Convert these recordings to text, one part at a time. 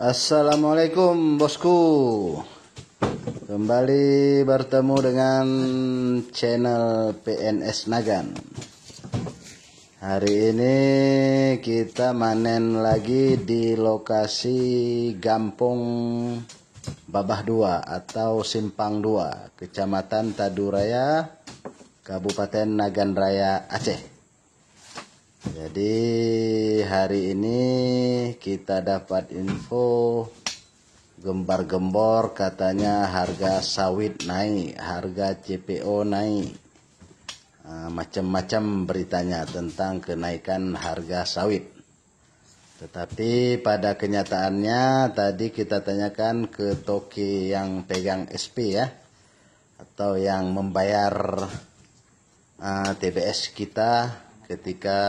Assalamualaikum bosku. Kembali bertemu dengan channel PNS Nagan. Hari ini kita manen lagi di lokasi Gampong Babah 2 atau Simpang 2, Kecamatan Taduraya, Kabupaten Nagan Raya, Aceh. Jadi hari ini kita dapat info gembar-gembor katanya harga sawit naik, harga CPO naik. Macam-macam beritanya tentang kenaikan harga sawit. Tetapi pada kenyataannya tadi kita tanyakan ke toki yang pegang SP ya, atau yang membayar TBS kita. Ketika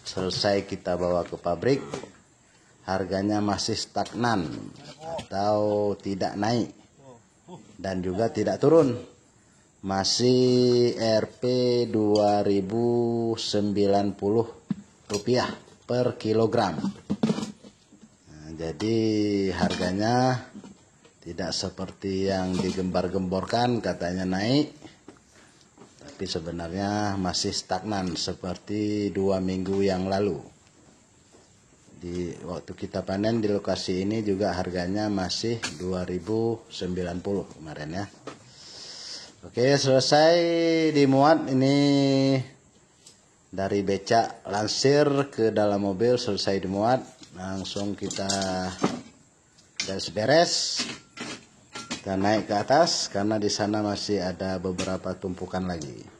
selesai kita bawa ke pabrik, harganya masih stagnan atau tidak naik dan juga tidak turun. Masih Rp 2090 per kilogram. Jadi harganya tidak seperti yang digembar-gemborkan katanya naik, tapi sebenarnya masih stagnan seperti 2 minggu yang lalu. Di waktu kita panen di lokasi ini juga harganya masih 2090 kemarin ya. Oke, selesai dimuat ini dari becak lansir ke dalam mobil, selesai dimuat, langsung kita beres-beres. Kita naik ke atas karena di sana masih ada beberapa tumpukan lagi.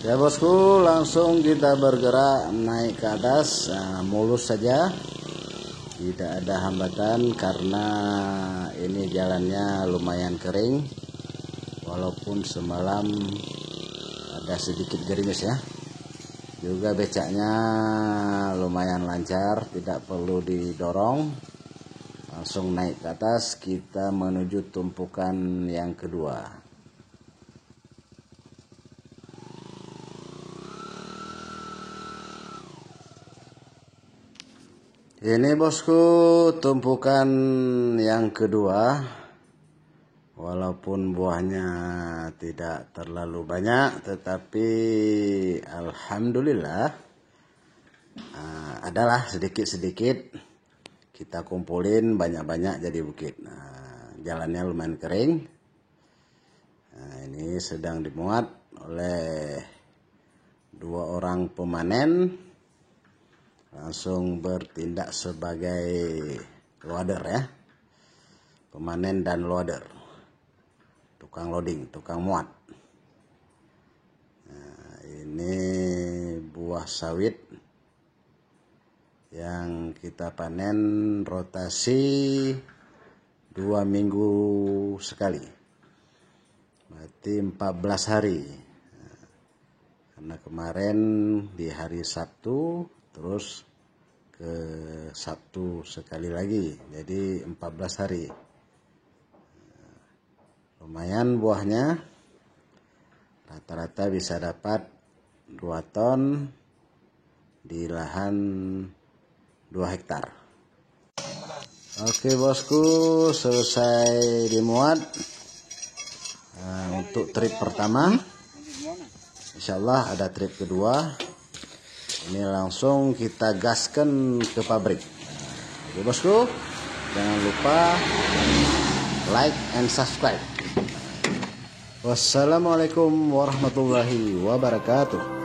Ya bosku, langsung kita bergerak naik ke atas, mulus saja, tidak ada hambatan karena ini jalannya lumayan kering, walaupun semalam ada sedikit gerimis ya. Juga becaknya lumayan lancar, tidak perlu didorong, langsung naik ke atas, kita menuju tumpukan yang kedua. Ini bosku tumpukan yang kedua, walaupun buahnya tidak terlalu banyak, tetapi alhamdulillah adalah sedikit-sedikit kita kumpulin banyak-banyak jadi bukit. Jalannya lumayan kering. Ini sedang dimuat oleh 2 orang pemanen. Langsung bertindak sebagai loader ya, pemanen dan loader, tukang loading, tukang muat. Ini buah sawit yang kita panen rotasi 2 minggu sekali, berarti 14 hari. Karena kemarin di hari Sabtu, terus ke Sabtu sekali lagi, jadi 14 hari. Lumayan buahnya, rata-rata bisa dapat 2 ton di lahan 2 hektar. Oke bosku, selesai dimuat. Untuk trip pertama, insyaallah ada trip kedua. Ini langsung kita gaskan ke pabrik. Oke bosku, jangan lupa like and subscribe. Wassalamualaikum warahmatullahi wabarakatuh.